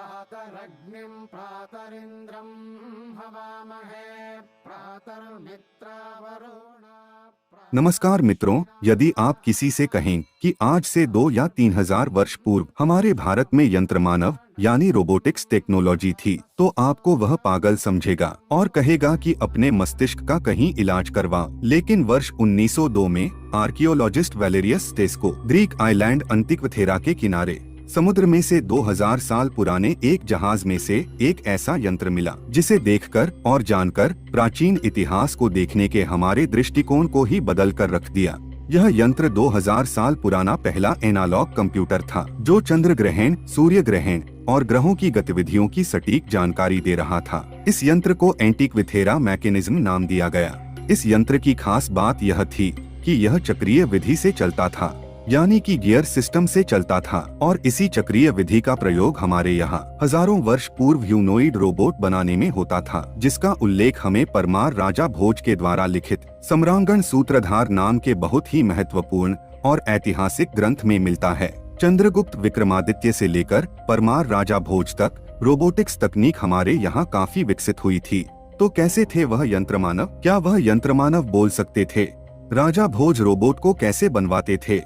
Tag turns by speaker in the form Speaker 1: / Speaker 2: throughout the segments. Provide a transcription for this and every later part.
Speaker 1: प्रातरग्निं प्रातरिन्द्रं हवामहे प्रातर्मित्रावरुणा।
Speaker 2: नमस्कार मित्रों, यदि आप किसी से कहें कि आज से 2 या 3,000 वर्ष पूर्व हमारे भारत में यंत्र मानव यानी रोबोटिक्स टेक्नोलॉजी थी, तो आपको वह पागल समझेगा और कहेगा कि अपने मस्तिष्क का कहीं इलाज करवा। लेकिन वर्ष 1902 में आर्कियोलॉजिस्ट वैलेरियस स्टेस्को ग्रीक आइलैंड अंतिक्वथेरा के किनारे समुद्र में से 2000 साल पुराने एक जहाज में से एक ऐसा यंत्र मिला जिसे देखकर और जानकर प्राचीन इतिहास को देखने के हमारे दृष्टिकोण को ही बदल कर रख दिया। यह यंत्र 2000 साल पुराना पहला एनालॉग कंप्यूटर था जो चंद्र ग्रहण, सूर्य ग्रहण और ग्रहों की गतिविधियों की सटीक जानकारी दे रहा था। इस यंत्र को एंटिक्विथेरा मैकेनिज्म नाम दिया गया। इस यंत्र की खास बात यह थी कि यह चक्रीय विधि से चलता था, यानी कि गियर सिस्टम से चलता था, और इसी चक्रीय विधि का प्रयोग हमारे यहाँ हजारों वर्ष पूर्व ह्यूमनॉइड रोबोट बनाने में होता था, जिसका उल्लेख हमें परमार राजा भोज के द्वारा लिखित सम्रांगण सूत्रधार नाम के बहुत ही महत्वपूर्ण और ऐतिहासिक ग्रंथ में मिलता है। चंद्रगुप्त विक्रमादित्य से लेकर परमार राजा भोज तक रोबोटिक्स तकनीक हमारे यहाँ काफी विकसित हुई थी। तो कैसे थे वह यंत्र मानव? क्या वह यंत्र मानव बोल सकते थे? राजा भोज रोबोट को कैसे बनवाते थे?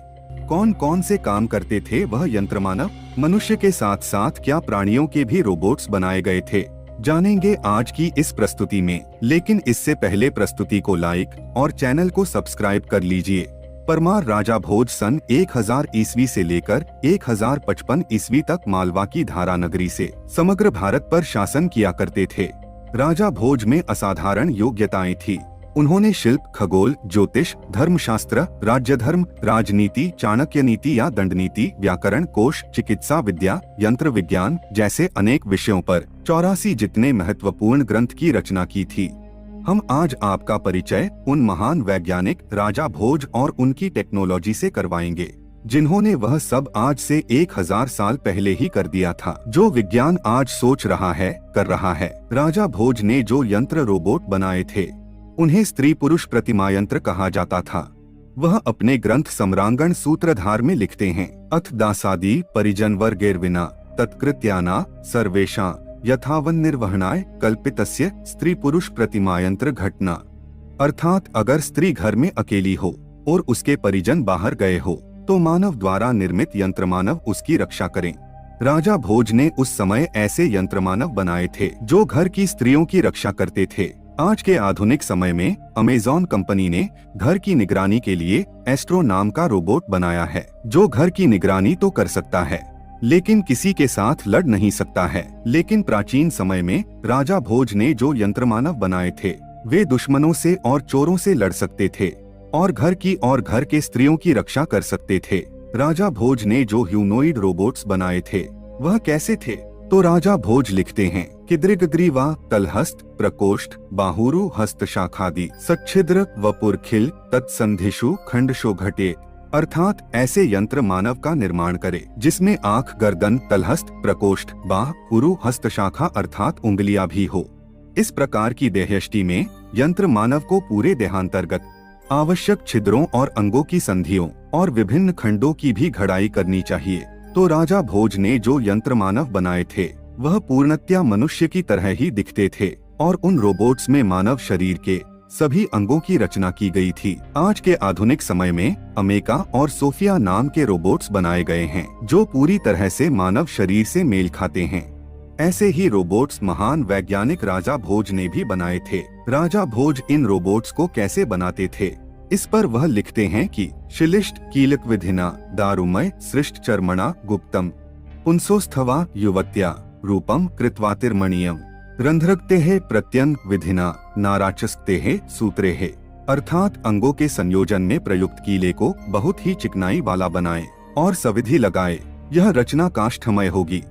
Speaker 2: कौन कौन से काम करते थे वह यंत्र मानव? मनुष्य के साथ साथ क्या प्राणियों के भी रोबोट्स बनाए गए थे? जानेंगे आज की इस प्रस्तुति में। लेकिन इससे पहले प्रस्तुति को लाइक और चैनल को सब्सक्राइब कर लीजिए। परमार राजा भोज सन 1000 ईस्वी से लेकर 1055 ईस्वी तक मालवा की धारा नगरी से समग्र भारत पर शासन किया करते थे। राजा भोज में असाधारण योग्यताएं थी। उन्होंने शिल्प, खगोल, ज्योतिष, धर्मशास्त्र, राज्य धर्म, राजनीति, चाणक्य नीति या दंड नीति, व्याकरण, कोश, चिकित्सा विद्या, यंत्र विज्ञान जैसे अनेक विषयों पर 84 जितने महत्वपूर्ण ग्रंथ की रचना की थी। हम आज आपका परिचय उन महान वैज्ञानिक राजा भोज और उनकी टेक्नोलॉजी से करवाएंगे, जिन्होंने वह सब आज से 1000 साल पहले ही कर दिया था, जो विज्ञान आज सोच रहा है, कर रहा है। राजा भोज ने जो यंत्र रोबोट बनाए थे उन्हें स्त्री पुरुष प्रतिमा यंत्र कहा जाता था। वह अपने ग्रंथ सम्रांगण सूत्रधार में लिखते हैं, अथ दासादि परिजन वर्गेर्विना तत्कृत्याना सर्वेशा यथावन निर्वहणाय कल्पितस्य स्त्री पुरुष प्रतिमा यंत्र घटना। अर्थात अगर स्त्री घर में अकेली हो और उसके परिजन बाहर गए हो तो मानव द्वारा निर्मित यंत्र मानव उसकी रक्षा करें। राजा भोज ने उस समय ऐसे यंत्र मानव बनाए थे जो घर की स्त्रियों की रक्षा करते थे। आज के आधुनिक समय में अमेज़न कंपनी ने घर की निगरानी के लिए एस्ट्रो नाम का रोबोट बनाया है, जो घर की निगरानी तो कर सकता है लेकिन किसी के साथ लड़ नहीं सकता है। लेकिन प्राचीन समय में राजा भोज ने जो यंत्र मानव बनाए थे वे दुश्मनों से और चोरों से लड़ सकते थे और घर के स्त्रियों की रक्षा कर सकते थे। राजा भोज ने जो ह्यूमनॉइड रोबोट्स बनाए थे वह कैसे थे? तो राजा भोज लिखते हैं कि दृग्ग्रीवा तलहस्त प्रकोष्ठ बाहुरु हस्त शाखादि सच्छिद्र वपुरखिल तत्संधिषु खंडशो घटे। अर्थात ऐसे यंत्र मानव का निर्माण करे जिसमें आंख, गर्दन, तलहस्त, प्रकोष्ठ, बाह, उरु, हस्त शाखा अर्थात उंगलियां भी हो। इस प्रकार की देहयष्टि में यंत्र मानव को पूरे देहांतर्गत आवश्यक छिद्रों और अंगों की संधियों और विभिन्न खंडों की भी घड़ाई करनी चाहिए। तो राजा भोज ने जो यंत्र मानव बनाए थे वह पूर्णतया मनुष्य की तरह ही दिखते थे और उन रोबोट्स में मानव शरीर के सभी अंगों की रचना की गई थी। आज के आधुनिक समय में अमेका और सोफिया नाम के रोबोट्स बनाए गए हैं जो पूरी तरह से मानव शरीर से मेल खाते हैं। ऐसे ही रोबोट्स महान वैज्ञानिक राजा भोज ने भी बनाए थे। राजा भोज इन रोबोट्स को कैसे बनाते थे इस पर वह लिखते हैं कि शिलिष्ट कीलक विधिना दारुमय सृष्ट चर्मणा गुप्तम पुंसोस्थवा युवत्या रूपम कृत्वातिर्मणीयम रंध्रक्ते प्रत्यंग विधिना नाराचस्ते सूत्रे। अर्थात अंगों के संयोजन में प्रयुक्त कीले को बहुत ही चिकनाई वाला बनाए और सविधि लगाए। यह रचना काष्ठमय होगी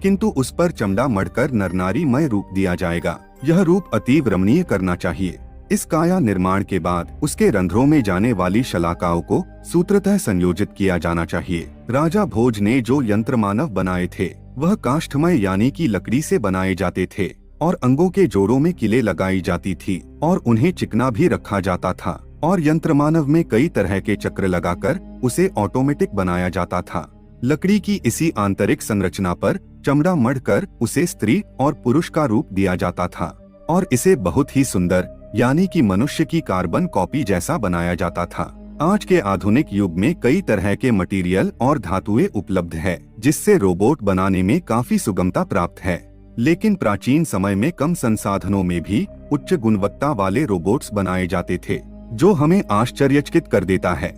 Speaker 2: किंतु उस पर चमड़ा मढ़कर नरनारीमय रूप दिया जाएगा। यह रूप अतीव रमणीय करना चाहिए। इस काया निर्माण के बाद उसके रंध्रों में जाने वाली शलाकाओं को सूत्रतः संयोजित किया जाना चाहिए। राजा भोज ने जो यंत्र मानव बनाए थे वह काष्ठमय यानी कि लकड़ी से बनाए जाते थे और अंगों के जोड़ों में किले लगाई जाती थी और उन्हें चिकना भी रखा जाता था और यंत्र मानव में कई तरह के चक्र लगाकर उसे ऑटोमेटिक बनाया जाता था। लकड़ी की इसी आंतरिक संरचना पर चमड़ा मढ़कर उसे स्त्री और पुरुष का रूप दिया जाता था और इसे बहुत ही सुंदर यानी कि मनुष्य की कार्बन कॉपी जैसा बनाया जाता था। आज के आधुनिक युग में कई तरह के मटेरियल और धातुएं उपलब्ध है जिससे रोबोट बनाने में काफी सुगमता प्राप्त है, लेकिन प्राचीन समय में कम संसाधनों में भी उच्च गुणवत्ता वाले रोबोट्स बनाए जाते थे जो हमें आश्चर्यचकित कर देता है।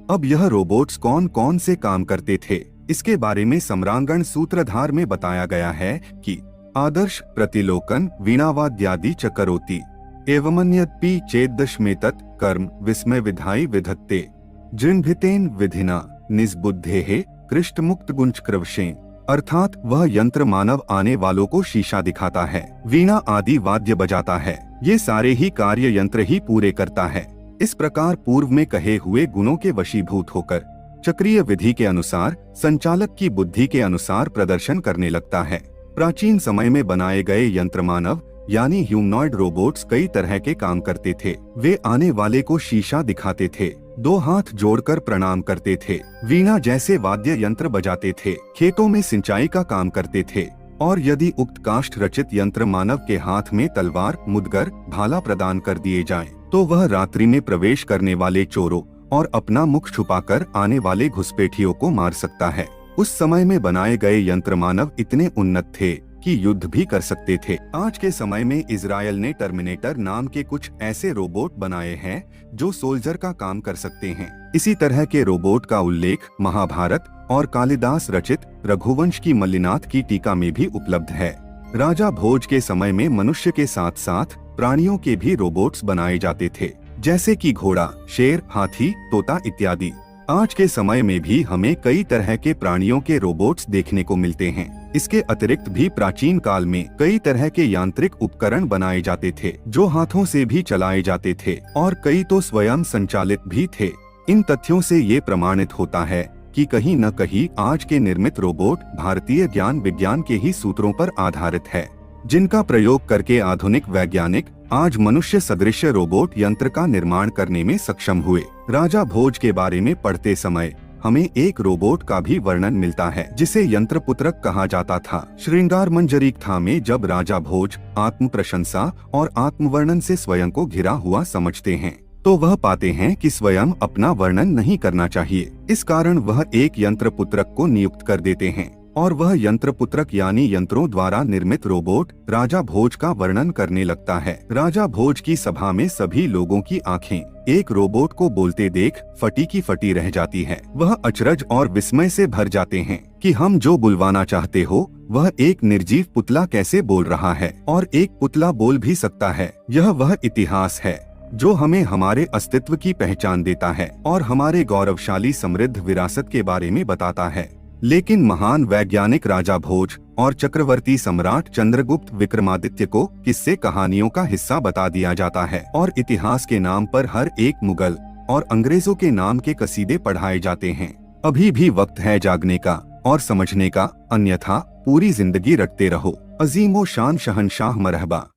Speaker 2: अब यह रोबोट्स कौन कौन से काम करते थे इसके बारे में सम्रांगण सूत्रधार में बताया गया है कि आदर्श प्रतिलोकन वीणावाद्यादि च करोति एवमन्यदपि चेद्दशमेतत् कर्म विस्मय विधायि विधत्ते जृंभितेन विधिना निस्बुद्धेः कृष्टमुक्त गुंचक्रवशें। अर्थात वह यंत्र मानव आने वालों को शीशा दिखाता है, वीणा आदि वाद्य बजाता है, ये सारे ही कार्य यंत्र ही पूरे करता है। इस प्रकार पूर्व में कहे हुए गुणों के वशीभूत होकर चक्रीय विधि के अनुसार संचालक की बुद्धि के अनुसार प्रदर्शन करने लगता है। प्राचीन समय में बनाए गए यंत्र मानव यानी ह्यूमनॉइड रोबोट्स कई तरह के काम करते थे। वे आने वाले को शीशा दिखाते थे, दो हाथ जोड़कर प्रणाम करते थे, वीणा जैसे वाद्य यंत्र बजाते थे, खेतों में सिंचाई का काम करते थे और यदि उक्त काष्ठ रचित यंत्र मानव के हाथ में तलवार, मुदगर, भाला प्रदान कर दिए जाएं, तो वह रात्रि में प्रवेश करने वाले चोरों और अपना मुख छुपाकर आने वाले घुसपैठियों को मार सकता है। उस समय में बनाए गए यंत्र मानव इतने उन्नत थे कि युद्ध भी कर सकते थे। आज के समय में इजरायल ने टर्मिनेटर नाम के कुछ ऐसे रोबोट बनाए हैं जो सोल्जर का काम कर सकते हैं। इसी तरह के रोबोट का उल्लेख महाभारत और कालिदास रचित रघुवंश की मल्लिनाथ की टीका में भी उपलब्ध है। राजा भोज के समय में मनुष्य के साथ साथ प्राणियों के भी रोबोट्स बनाए जाते थे, जैसे कि घोड़ा, शेर, हाथी, तोता इत्यादि। आज के समय में भी हमें कई तरह के प्राणियों के रोबोट्स देखने को मिलते हैं। इसके अतिरिक्त भी प्राचीन काल में कई तरह के यांत्रिक उपकरण बनाए जाते थे जो हाथों से भी चलाए जाते थे और कई तो स्वयं संचालित भी थे। इन तथ्यों से ये प्रमाणित होता है कि कहीं न कहीं आज के निर्मित रोबोट भारतीय ज्ञान विज्ञान के ही सूत्रों पर आधारित है, जिनका प्रयोग करके आधुनिक वैज्ञानिक आज मनुष्य सदृश रोबोट यंत्र का निर्माण करने में सक्षम हुए। राजा भोज के बारे में पढ़ते समय हमें एक रोबोट का भी वर्णन मिलता है जिसे यंत्रपुत्रक कहा जाता था। श्रृंगार मंजरीकथा में जब राजा भोज आत्म प्रशंसा और आत्मवर्णन से स्वयं को घिरा हुआ समझते हैं तो वह पाते हैं कि स्वयं अपना वर्णन नहीं करना चाहिए। इस कारण वह एक यंत्रपुत्रक को नियुक्त कर देते हैं और वह यंत्रपुत्रक यानी यंत्रों द्वारा निर्मित रोबोट राजा भोज का वर्णन करने लगता है। राजा भोज की सभा में सभी लोगों की आंखें एक रोबोट को बोलते देख फटी की फटी रह जाती है। वह अचरज और विस्मय से भर जाते हैं कि हम जो बुलवाना चाहते हो वह एक निर्जीव पुतला कैसे बोल रहा है, और एक पुतला बोल भी सकता है। यह वह इतिहास है जो हमें हमारे अस्तित्व की पहचान देता है और हमारे गौरवशाली समृद्ध विरासत के बारे में बताता है। लेकिन महान वैज्ञानिक राजा भोज और चक्रवर्ती सम्राट चंद्रगुप्त विक्रमादित्य को किस्से कहानियों का हिस्सा बता दिया जाता है और इतिहास के नाम पर हर एक मुगल और अंग्रेजों के नाम के कसीदे पढ़ाए जाते हैं। अभी भी वक्त है जागने का और समझने का, अन्यथा पूरी जिंदगी रटते रहो। अजीमो शान शहंशाह मरहबा।